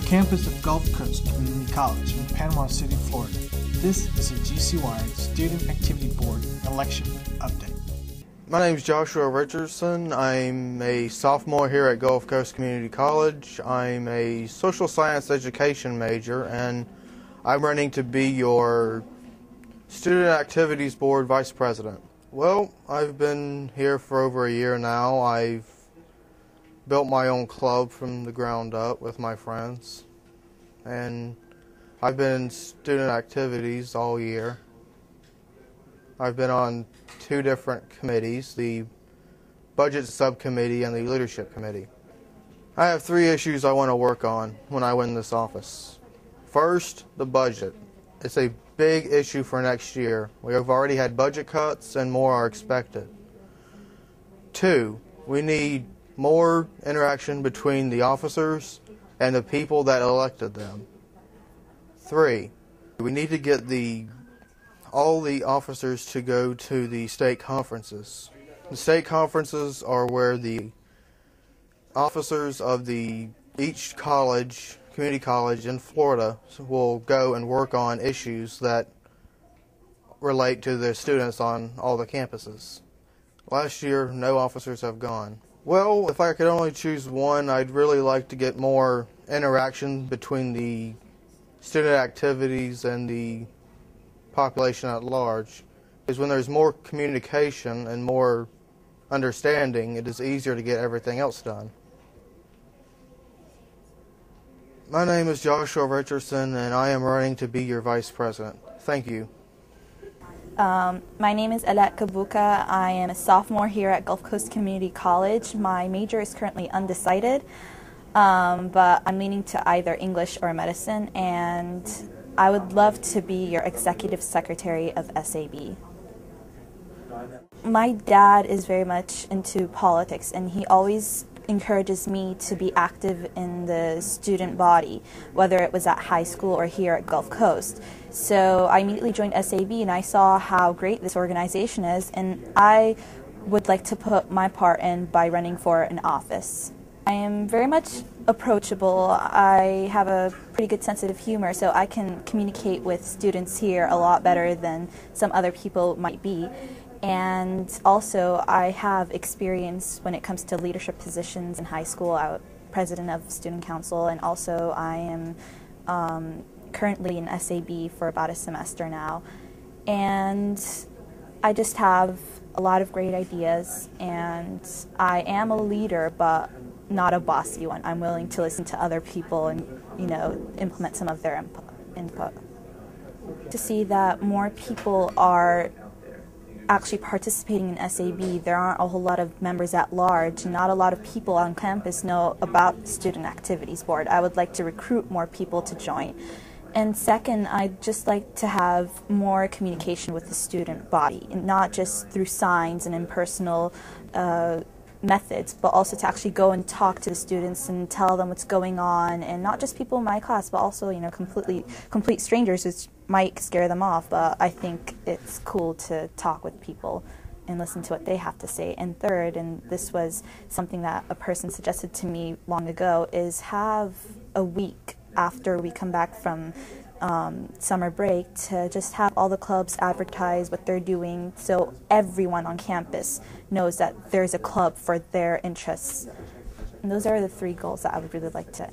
campus of Gulf Coast Community College in Panama City, Florida. This is a GCY Student Activity Board election update. My name is Joshua Richardson. I'm a sophomore here at Gulf Coast Community College. I'm a social science education major, and I'm running to be your Student Activities Board Vice President. Well, I've been here for over a year now. I've built my own club from the ground up with my friends, and I've been in student activities all year. I've been on two different committees, the Budget Subcommittee and the Leadership Committee. I have three issues I want to work on when I win this office. First, the budget. It's a big issue for next year. We have already had budget cuts and more are expected. Two, we need more interaction between the officers and the people that elected them. Three, we need to get all the officers to go to the state conferences. The state conferences are where the officers of each college, community college in Florida, will go and work on issues that relate to the students on all the campuses. Last year, no officers have gone. Well, if I could only choose one, I'd really like to get more interaction between the student activities and the population at large. Because when there's more communication and more understanding, it is easier to get everything else done. My name is Joshua Richardson, and I am running to be your Vice President. Thank you. My name is Alat Kabuka. I am a sophomore here at Gulf Coast Community College. My major is currently undecided, but I'm leaning to either English or medicine, and I would love to be your Executive Secretary of SAB. My dad is very much into politics, and he always encourages me to be active in the student body, whether it was at high school or here at Gulf Coast. So I immediately joined SAB, and I saw how great this organization is, and I would like to put my part in by running for an office. I am very much approachable. I have a pretty good sense of humor, so I can communicate with students here a lot better than some other people might be. And also, I have experience when it comes to leadership positions in high school. I was president of student council, and also I am currently in SAB for about a semester now. And I just have a lot of great ideas, and I am a leader, but not a bossy one. I'm willing to listen to other people and, implement some of their input. To see that more people are actually participating in SAB, there aren't a whole lot of members at large. Not a lot of people on campus know about the Student Activities Board. I would like to recruit more people to join. And second, I'd just like to have more communication with the student body, and not just through signs and impersonal methods, but also to actually go and talk to the students and tell them what's going on, and not just people in my class, but also complete strangers, which might scare them off. But I think it's cool to talk with people and listen to what they have to say. And third, and this was something that a person suggested to me long ago, is have a week after we come back from summer break to just have all the clubs advertise what they're doing, so everyone on campus knows that there's a club for their interests. And those are the three goals that I would really like to.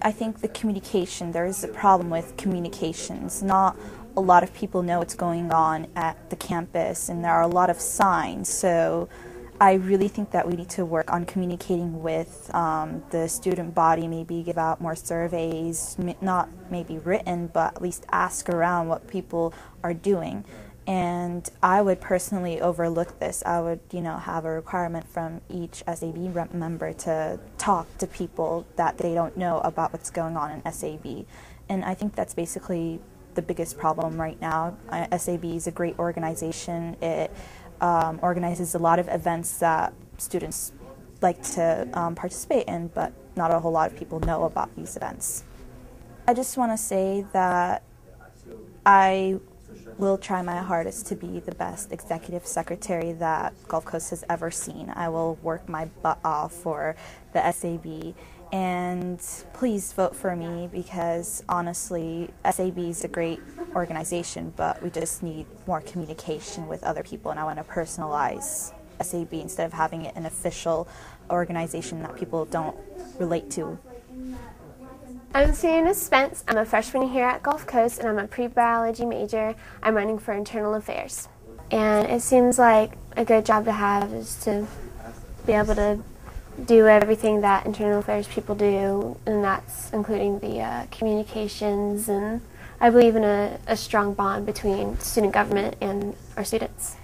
I think the communication, there is a problem with communications. Not a lot of people know what's going on at the campus, and there are a lot of signs. So I really think that we need to work on communicating with the student body, maybe give out more surveys, not maybe written, but at least ask around what people are doing. And I would personally overlook this. I would, have a requirement from each SAB member to talk to people that they don't know about what's going on in SAB. And I think that's basically the biggest problem right now. SAB is a great organization. It organizes a lot of events that students like to participate in, but not a whole lot of people know about these events. I just want to say that I will try my hardest to be the best executive secretary that Gulf Coast has ever seen. I will work my butt off for the SAB, And please vote for me because honestly, SAB is a great organization, but we just need more communication with other people, and I want to personalize SAB instead of having it an official organization that people don't relate to. I'm Serena Spence. I'm a freshman here at Gulf Coast, and I'm a pre-biology major. I'm running for internal affairs. And it seems like a good job to have is to be able to do everything that internal affairs people do, and that's including the communications, and I believe in a strong bond between student government and our students.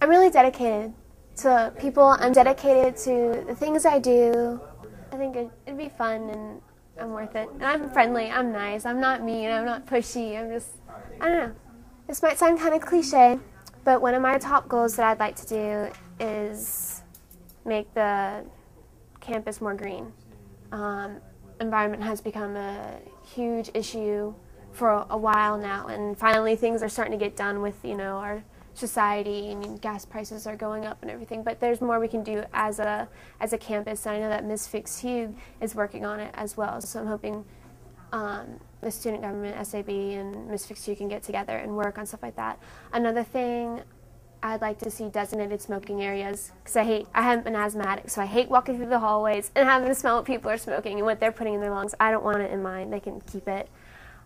I'm really dedicated to people. I'm dedicated to the things I do. I think it'd be fun, and I'm worth it. And I'm friendly, I'm nice, I'm not mean, I'm not pushy, I don't know. This might sound kind of cliche, but one of my top goals that I'd like to do is make the campus more green. Environment has become a huge issue for a while now, and finally things are starting to get done with, our society, and gas prices are going up and everything, but there's more we can do as a campus, and I know that Ms. Fuchs-Hugh is working on it as well, so I'm hoping the student government, SAB, and Ms. Fuchs-Hugh can get together and work on stuff like that. Another thing, I'd like to see designated smoking areas, because I haven't been asthmatic, so I hate walking through the hallways and having to smell what people are smoking and what they're putting in their lungs. I don't want it in mine. They can keep it.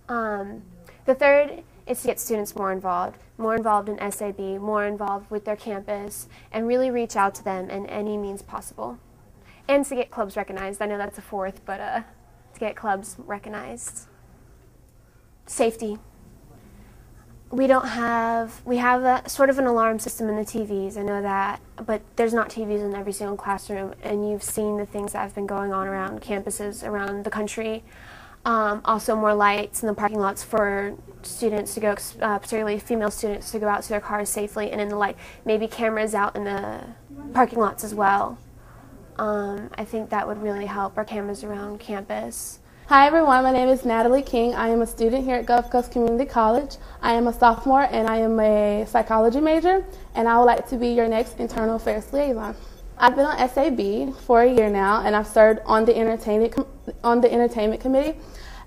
The third is to get students more involved in SAB, more involved with their campus, and really reach out to them in any means possible. And to get clubs recognized. I know that's a fourth, but to get clubs recognized. Safety. We have a sort of an alarm system in the TVs, I know that, but there's not TVs in every single classroom, and you've seen the things that have been going on around campuses around the country. Also more lights in the parking lots for students to go, particularly female students, to go out to their cars safely and in the light. Maybe cameras out in the parking lots as well. I think that would really help, our cameras around campus. Hi everyone, my name is Natalie King. I am a student here at Gulf Coast Community College. I am a sophomore and I am a psychology major, and I would like to be your next internal affairs liaison. I've been on SAB for a year now, and I've served on the entertainment committee.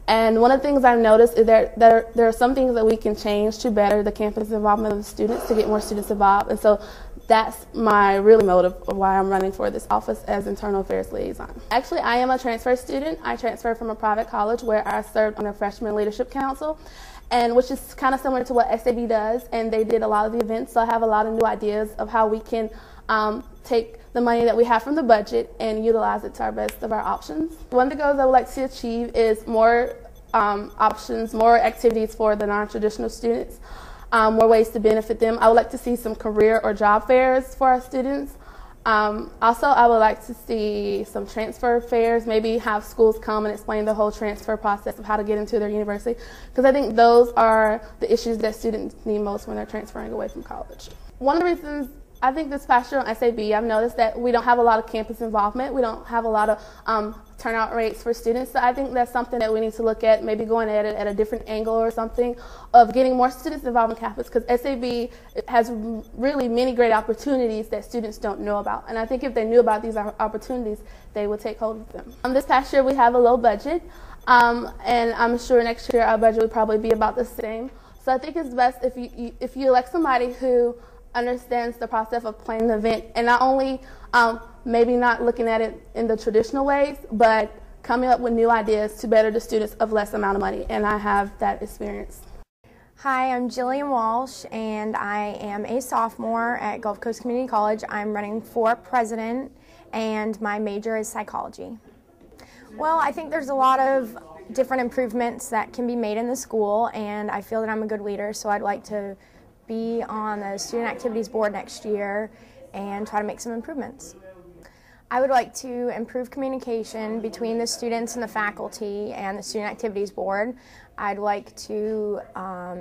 And one of the things I've noticed is that there are some things that we can change to better the campus involvement of the students, to get more students involved. And so that's my really motive of why I'm running for this office as internal affairs liaison. Actually, I am a transfer student. I transferred from a private college where I served on the freshman leadership council, and which is kind of similar to what SAB does, and they did a lot of the events, so I have a lot of new ideas of how we can take the money that we have from the budget and utilize it to our best of our options. One of the goals I would like to achieve is more options, more activities for the non-traditional students, more ways to benefit them. I would like to see some career or job fairs for our students. Also, I would like to see some transfer fairs, maybe have schools come and explain the whole transfer process of how to get into their university, because I think those are the issues that students need most when they're transferring away from college. One of the reasons I think this past year on SAB, I've noticed that we don't have a lot of campus involvement. We don't have a lot of turnout rates for students. So I think that's something that we need to look at, maybe going at it at a different angle or something, of getting more students involved in campus, because SAB has really many great opportunities that students don't know about. And I think if they knew about these opportunities, they would take hold of them. This past year we have a low budget, and I'm sure next year our budget would probably be about the same. So I think it's best if you elect somebody who understands the process of planning the event, and not only maybe not looking at it in the traditional ways, but coming up with new ideas to better the students of less amount of money, and I have that experience. Hi, I'm Jillian Walsh, and I am a sophomore at Gulf Coast Community College. I'm running for president, and my major is psychology. Well, I think there's a lot of different improvements that can be made in the school, and I feel that I'm a good leader, so I'd like to be on the student activities board next year and try to make some improvements. I would like to improve communication between the students and the faculty and the student activities board. I'd like to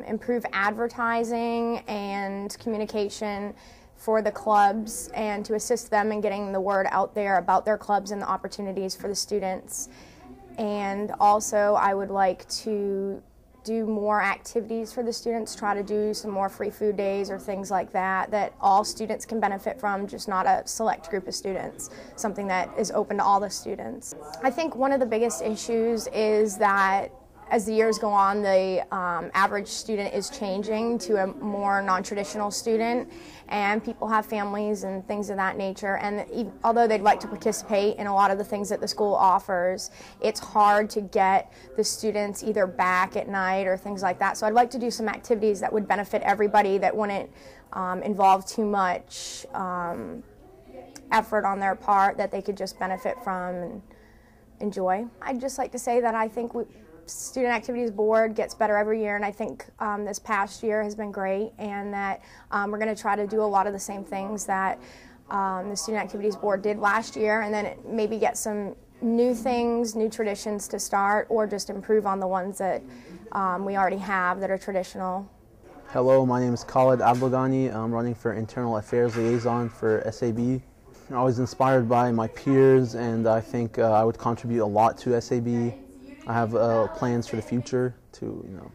improve advertising and communication for the clubs and to assist them in getting the word out there about their clubs and the opportunities for the students. And also I would like to do more activities for the students, try to do some more free food days or things like that, that all students can benefit from, just not a select group of students, something that is open to all the students. I think one of the biggest issues is that as the years go on, the average student is changing to a more non-traditional student, and people have families and things of that nature, and although they'd like to participate in a lot of the things that the school offers, it's hard to get the students either back at night or things like that. So I'd like to do some activities that would benefit everybody, that wouldn't involve too much effort on their part, that they could just benefit from and enjoy. I'd just like to say that I think Student Activities Board gets better every year, and I think this past year has been great, and that we're going to try to do a lot of the same things that the Student Activities Board did last year, and then maybe get some new things, new traditions to start, or just improve on the ones that we already have that are traditional. Hello, my name is Khalid Abdelghani. I'm running for Internal Affairs Liaison for SAB. I was inspired by my peers, and I think I would contribute a lot to SAB. I have plans for the future to,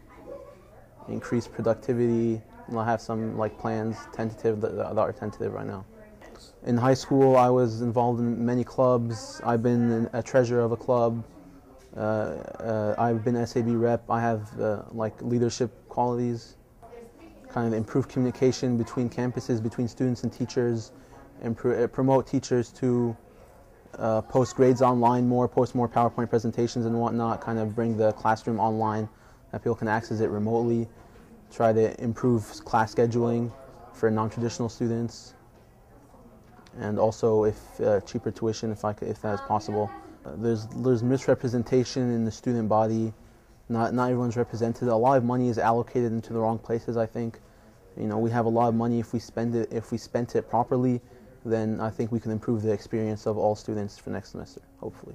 increase productivity. I have some plans tentative that are tentative right now. In high school, I was involved in many clubs. I've been a treasurer of a club. I've been SAB rep. I have leadership qualities. Kind of improve communication between campuses, between students and teachers, and promote teachers to post grades online more, post more PowerPoint presentations and whatnot, kind of bring the classroom online that people can access it remotely, try to improve class scheduling for non-traditional students, and also if cheaper tuition if that is possible. There's misrepresentation in the student body. Not everyone's represented. A lot of money is allocated into the wrong places, I think. We have a lot of money. If we spent it properly, then I think we can improve the experience of all students for next semester, hopefully.